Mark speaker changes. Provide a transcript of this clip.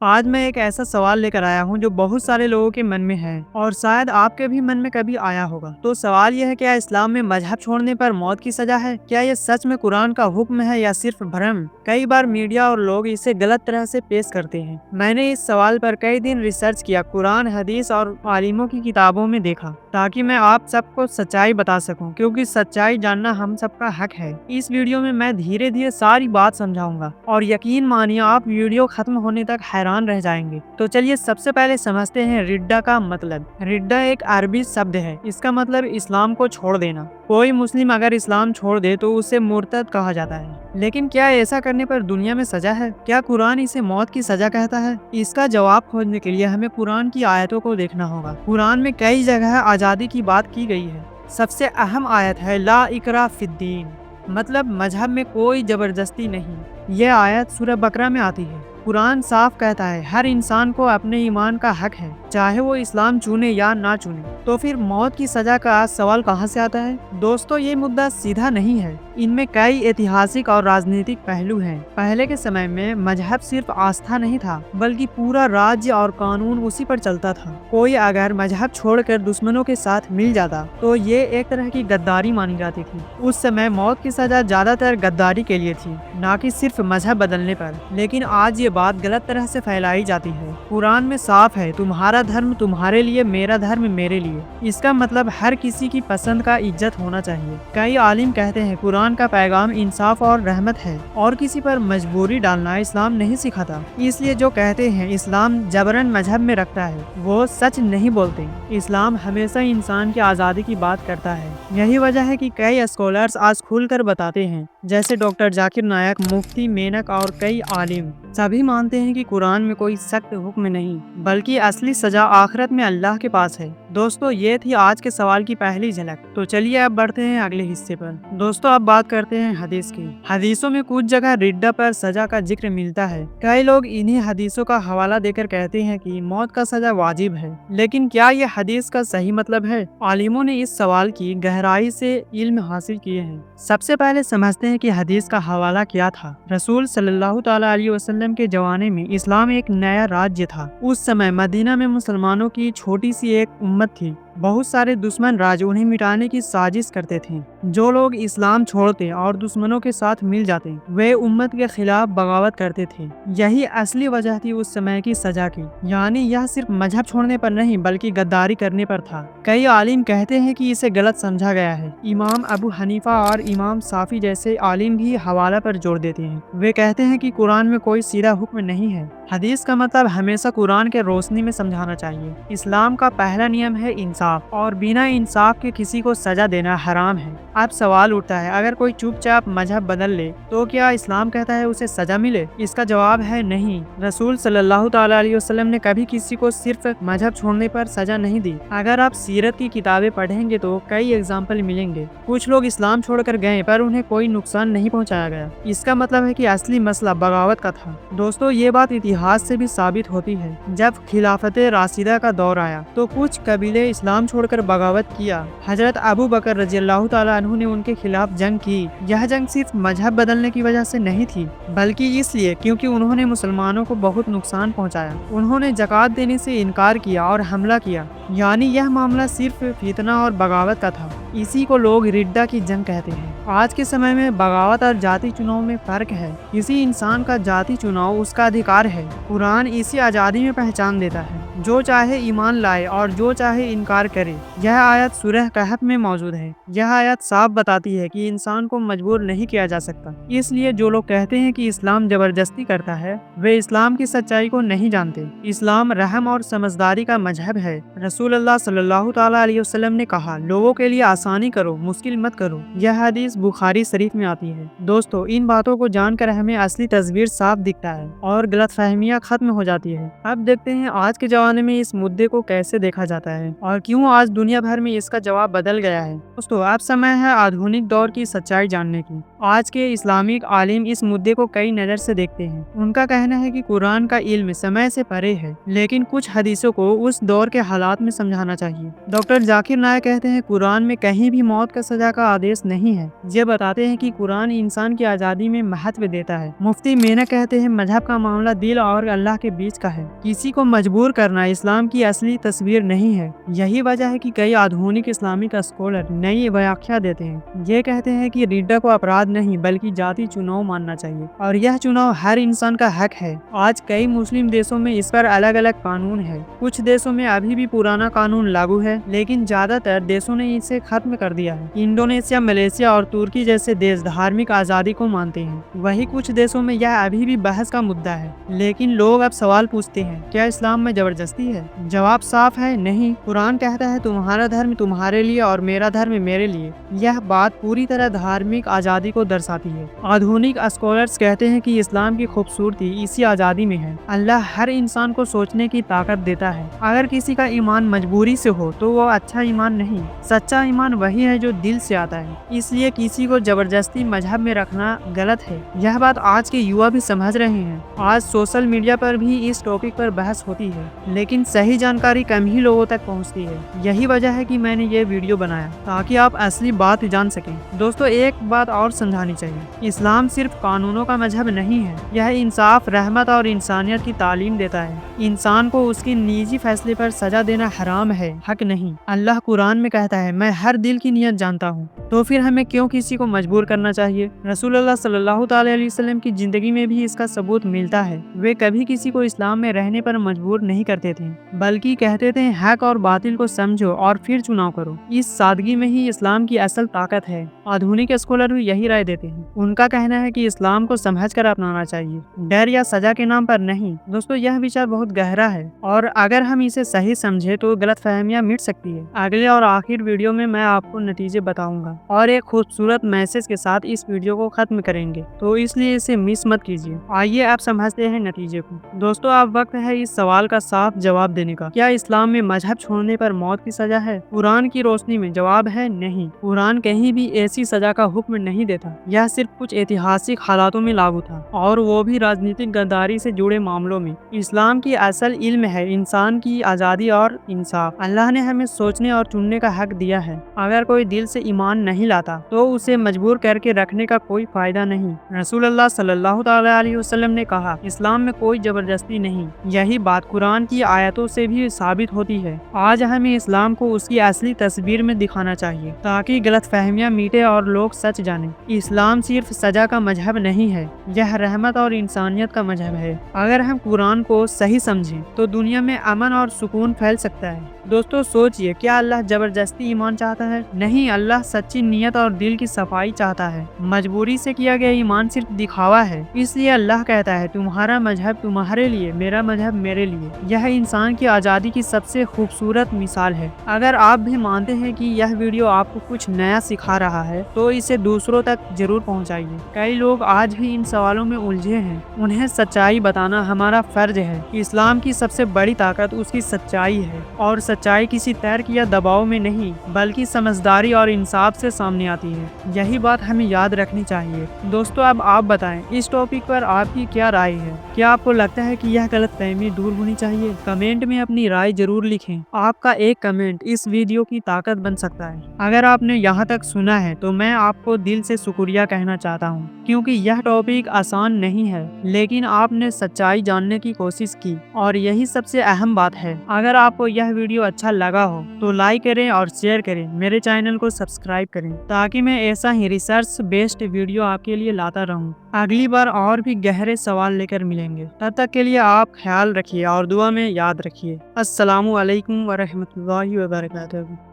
Speaker 1: आज मैं एक ऐसा सवाल लेकर आया हूँ जो बहुत सारे लोगों के मन में है और शायद आपके भी मन में कभी आया होगा। तो सवाल यह है, क्या इस्लाम में मजहब छोड़ने पर मौत की सजा है? क्या ये सच में कुरान का हुक्म है या सिर्फ भ्रम? कई बार मीडिया और लोग इसे गलत तरह से पेश करते हैं। मैंने इस सवाल पर कई दिन रिसर्च किया, कुरान, हदीस और आलिमों की किताबों में देखा, ताकि मैं आप सबको सच्चाई बता सकूं, क्योंकि सच्चाई जानना हम सबका हक है। इस वीडियो में मैं धीरे धीरे सारी बात समझाऊंगा और यकीन मानिए आप वीडियो खत्म होने तक हैरान रह जाएंगे। तो चलिए सबसे पहले समझते हैं रिड्डा का मतलब। रिड्डा एक अरबी शब्द है, इसका मतलब इस्लाम को छोड़ देना। कोई मुस्लिम अगर इस्लाम छोड़ दे तो उसे मुर्तद कहा जाता है। लेकिन क्या ऐसा करने पर दुनिया में सजा है? क्या कुरान इसे मौत की सजा कहता है? इसका जवाब खोजने के लिए हमें कुरान की आयतों को देखना होगा। कुरान में कई जगह आजादी की बात की गई है। सबसे अहम आयत है ला इकरा फिद्दीन, मतलब मजहब में कोई जबरदस्ती नहीं। यह आयत सूरह बकरा में आती है। कुरान साफ कहता है हर इंसान को अपने ईमान का हक है, चाहे वो इस्लाम चुने या ना चुने। तो फिर मौत की सजा का सवाल कहाँ से आता है? दोस्तों, ये मुद्दा सीधा नहीं है, इनमें कई ऐतिहासिक और राजनीतिक पहलू हैं। पहले के समय में मजहब सिर्फ आस्था नहीं था, बल्कि पूरा राज्य और कानून उसी पर चलता था। कोई अगर मजहब छोड़कर दुश्मनों के साथ मिल जाता तो ये एक तरह की गद्दारी मानी जाती थी। उस समय मौत की सजा ज्यादातर गद्दारी के लिए थी, ना कि सिर्फ मजहब बदलने पर। लेकिन आज ये बात गलत तरह से फैलाई जाती है। कुरान में साफ है, तुम्हारा धर्म तुम्हारे लिए, मेरा धर्म मेरे लिए। इसका मतलब हर किसी की पसंद का इज्जत होना चाहिए। कई आलिम कहते हैं कुरान का पैगाम इंसाफ और रहमत है और किसी पर मजबूरी डालना इस्लाम नहीं सिखाता। इसलिए जो कहते हैं इस्लाम जबरन मजहब में रखता है, वो सच नहीं बोलते। इस्लाम हमेशा इंसान की आज़ादी की बात करता है। यही वजह है कि कई स्कॉलर्स आज खुलकर बताते हैं, जैसे डॉक्टर जाकिर नायक, मुफ्ती मेनक और कई आलिम, सभी मानते हैं कि कुरान में कोई सख्त हुक्म नहीं, बल्कि असली सजा आखिरत में अल्लाह के पास है। दोस्तों, ये थी आज के सवाल की पहली झलक। तो चलिए अब बढ़ते हैं अगले हिस्से पर। दोस्तों, अब बात करते हैं हदीस की। हदीसों में कुछ जगह रिड्डा पर सजा का जिक्र मिलता है। कई लोग इन्हीं हदीसों का हवाला देकर कहते हैं कि मौत का सजा वाजिब है। लेकिन क्या ये हदीस का सही मतलब है? आलिमों ने इस सवाल की गहराई से इल्म हासिल किए हैं। सबसे पहले समझते हैं कि हदीस का हवाला क्या था। रसूल सल्लल्लाहु ताला अलैहि वसल्लम के जमाने में इस्लाम एक नया राज्य था। उस समय मदीना में मुसलमानों की छोटी सी एक उम्मत थी। बहुत सारे दुश्मन राज उन्हें मिटाने की साजिश करते थे। जो लोग इस्लाम छोड़ते और दुश्मनों के साथ मिल जाते, वे उम्मत के खिलाफ बगावत करते थे। यही असली वजह थी उस समय की सजा की। यानी यह सिर्फ मजहब छोड़ने पर नहीं, बल्कि गद्दारी करने पर था। कई आलिम कहते हैं कि इसे गलत समझा गया है। इमाम अबू हनीफा और इमाम साफी जैसे आलिम भी हवाला पर जोर देते हैं। वे कहते हैं कि कुरान में कोई सीधा हुक्म नहीं है। हदीस का मतलब हमेशा कुरान के रोशनी में समझाना चाहिए। इस्लाम का पहला नियम है इंसाफ, और बिना इंसाफ के किसी को सजा देना हराम है। अब सवाल उठता है, अगर कोई चुपचाप मजहब बदल ले तो क्या इस्लाम कहता है उसे सजा मिले? इसका जवाब है नहीं। रसूल सल्लल्लाहु ताला अलैहि वसल्लम ने कभी किसी को सिर्फ मजहब छोड़ने पर सजा नहीं दी। अगर आप सीरत की किताबें पढ़ेंगे तो कई एग्जाम्पल मिलेंगे। कुछ लोग इस्लाम छोड़कर गए पर उन्हें कोई नुकसान नहीं पहुंचाया गया। इसका मतलब है कि असली मसला बगावत का था। दोस्तों, ये बात इतिहास से भी साबित होती है। जब खिलाफत राशिदा का दौर आया तो कुछ कबीले इस्लाम छोड़कर बगावत किया। हजरत अबू बकर रज़ियल्लाहु ताला अन्हु ने उनके खिलाफ जंग की। यह जंग सिर्फ मजहब बदलने की वजह से नहीं थी, बल्कि इसलिए क्योंकि उन्होंने मुसलमानों को बहुत नुकसान पहुंचाया। उन्होंने ज़कात देने से इनकार किया और हमला किया। यानी यह मामला सिर्फ फितना और बगावत का था। इसी को लोग रिड्डा की जंग कहते हैं। आज के समय में बगावत और जाति चुनाव में फर्क है। किसी इंसान का जाति चुनाव उसका अधिकार है। कुरान इसी आज़ादी में पहचान देता है। जो चाहे ईमान लाए और जो चाहे इनकार करे। यह आयत सूरह कहफ में मौजूद है। यह आयत साफ बताती है कि इंसान को मजबूर नहीं किया जा सकता। इसलिए जो लोग कहते हैं कि इस्लाम जबरदस्ती करता है, वे इस्लाम की सच्चाई को नहीं जानते। इस्लाम रहम और समझदारी का मजहब है। रसूल अल्लाह सल्लल्लाहु ताला अलैहि वसल्लम ने कहा, लोगों के लिए आसानी करो, मुश्किल मत करो। यह हदीस बुखारी शरीफ में आती है। दोस्तों, इन बातों को जानकर हमें असली तस्वीर साफ दिखता है और गलतफहमियां खत्म हो जाती है। अब देखते हैं आज के जमाने ज़माने में इस मुद्दे को कैसे देखा जाता है और क्यों आज दुनिया भर में इसका जवाब बदल गया है। दोस्तों, अब समय है आधुनिक दौर की सच्चाई जानने की। आज के इस्लामिक आलिम इस मुद्दे को कई नज़र से देखते हैं। उनका कहना है कि कुरान का इल्म समय से परे है, लेकिन कुछ हदीसों को उस दौर के हालात में समझाना चाहिए। डॉक्टर जाकिर नायक कहते हैं, कुरान में कहीं भी मौत का सजा का आदेश नहीं है। ये बताते हैं कि कुरान इंसान की आज़ादी में महत्व देता है। मुफ्ती मेना कहते हैं, मजहब का मामला दिल और अल्लाह के बीच का है। किसी को मजबूर करना इस्लाम की असली तस्वीर नहीं है। यही वजह है कि कई आधुनिक इस्लामिक स्कॉलर नई व्याख्या देते हैं। ये कहते हैं कि रिड्डा को अपराध नहीं बल्कि जाति चुनाव मानना चाहिए और यह चुनाव हर इंसान का हक है। आज कई मुस्लिम देशों में इस पर अलग अलग कानून है। कुछ देशों में अभी भी पुराना कानून लागू है, लेकिन ज्यादातर देशों ने इसे खत्म कर दिया है। इंडोनेशिया, मलेशिया और तुर्की जैसे देश धार्मिक आजादी को मानते हैं। वही कुछ देशों में यह अभी भी बहस का मुद्दा है। लेकिन लोग अब सवाल पूछते हैं, क्या इस्लाम में जबरदस्ती है? जवाब साफ है, नहीं। कुरान कहता है, तुम्हारा धर्म तुम्हारे लिए और मेरा धर्म मेरे लिए। यह बात पूरी तरह धार्मिक आजादी को दर्शाती है। आधुनिक स्कॉलर्स कहते हैं कि इस्लाम की खूबसूरती इसी आजादी में है। अल्लाह हर इंसान को सोचने की ताकत देता है। अगर किसी का ईमान मजबूरी से हो तो वो अच्छा ईमान नहीं। सच्चा ईमान वही है जो दिल से आता है। इसलिए किसी को जबरदस्ती मजहब में रखना गलत है। यह बात आज के युवा भी समझ रहे हैं। आज सोशल मीडिया पर भी इस टॉपिक पर बहस होती है, लेकिन सही जानकारी कम ही लोगों तक पहुंचती है। यही वजह है कि मैंने ये वीडियो बनाया ताकि आप असली बात जान सकें। दोस्तों, एक बात और समझानी चाहिए, इस्लाम सिर्फ कानूनों का मजहब नहीं है। यह इंसाफ, रहमत और इंसानियत की तालीम देता है। इंसान को उसकी निजी फैसले पर सजा देना हराम है, हक नहीं। अल्लाह कुरान में कहता है, मैं हर दिल की नियत जानता हूँ। तो फिर हमें क्यों किसी को मजबूर करना चाहिए? रसूलुल्लाह सल्लल्लाहु अलैहि वसल्लम की जिंदगी में भी इसका सबूत मिलता है। वे कभी किसी को इस्लाम में रहने पर मजबूर नहीं करते थे, बल्कि कहते थे, हक और बातिल को समझो और फिर चुनाव करो। इस सादगी में ही इस्लाम की असल ताकत है। आधुनिक स्कॉलर भी यही राय देते हैं। उनका कहना है कि इस्लाम को समझकर अपनाना चाहिए, डर या सजा के नाम पर नहीं। दोस्तों, यह विचार बहुत गहरा है और अगर हम इसे सही समझे तो गलतफहमियां मिट सकती है। अगले और आखिर वीडियो में मैं आपको नतीजे बताऊंगा और एक खूबसूरत मैसेज के साथ इस वीडियो को खत्म करेंगे, तो इसलिए इसे मिस मत कीजिए। आइए आप समझते हैं नतीजे को। दोस्तों, अब वक्त है इस सवाल का साफ जवाब देने का, क्या इस्लाम में मजहब छोड़ने पर मौत की सजा है? कुरान की रोशनी में जवाब है नहीं। कुरान कहीं भी ऐसी सजा का हुक्म नहीं देता। यह सिर्फ कुछ ऐतिहासिक हालातों में लागू था, और वो भी राजनीतिक गद्दारी से जुड़े मामलों में। इस्लाम की असल इल्म है इंसान की आज़ादी और इंसाफ। अल्लाह ने हमें सोचने और चुनने का हक दिया है। अगर कोई दिल से ईमान नहीं लाता तो उसे मजबूर करके रखने का कोई फायदा नहीं। रसूलुल्लाह सल्लल्लाहु अलैहि वसल्लम ने कहा, इस्लाम में कोई जबरदस्ती नहीं। यही बात कुरान की आयतों से भी साबित होती है। आज हमें इस्लाम को उसकी असली तस्वीर में दिखाना चाहिए ताकि गलतफहमियां मिटे और लोग सच जाने। इस्लाम सिर्फ सजा का मजहब नहीं है, यह रहमत और इंसानियत का मजहब है। अगर हम कुरान को सही समझें तो दुनिया में अमन और सुकून फैल सकता है। दोस्तों, सोचिए, क्या अल्लाह जबरदस्ती ईमान चाहता है? नहीं, अल्लाह सच्ची नीयत और दिल की सफाई चाहता है। मजबूरी से किया गया ईमान सिर्फ दिखावा है। इसलिए अल्लाह कहता है, तुम्हारा मजहब तुम्हारे लिए, मेरा मजहब मेरे लिए। यह इंसान की आज़ादी की सबसे खूबसूरत मिसाल है। अगर आप भी मानते हैं कि यह वीडियो आपको कुछ नया सिखा रहा है तो इसे दूसरों तक जरूर पहुंचाइए। कई लोग आज भी इन सवालों में उलझे हैं, उन्हें सच्चाई बताना हमारा फर्ज है। इस्लाम की सबसे बड़ी ताकत उसकी सच्चाई है, और सच्चाई किसी तर्क या दबाव में नहीं बल्कि समझदारी और इंसाफ से सामने आती है। यही बात हमें याद रखनी चाहिए। दोस्तों, अब आप बताएं, इस टॉपिक पर आपकी क्या राय है? क्या आपको लगता है कि यह गलतफहमी दूर होनी चाहिए? कमेंट में अपनी राय जरूर लिखें। आपका एक कमेंट इस वीडियो की ताकत बन सकता है। अगर आपने यहाँ तक सुना है तो मैं आपको दिल से शुक्रिया कहना चाहता हूँ, क्योंकि यह टॉपिक आसान नहीं है, लेकिन आपने सच्चाई जानने की कोशिश की और यही सबसे अहम बात है। अगर आपको यह वीडियो अच्छा लगा हो तो लाइक करें और शेयर करें। मेरे चैनल को सब्सक्राइब करें ताकि मैं ऐसा ही रिसर्च बेस्ड वीडियो आपके लिए लाता रहूं। अगली बार और भी गहरे सवाल लेकर मिलेंगे। तब तक के लिए आप ख्याल रखिए और दुआ में याद रखिए। अस्सलामु अलैकुम व रहमतुल्लाहि व बरकातहू।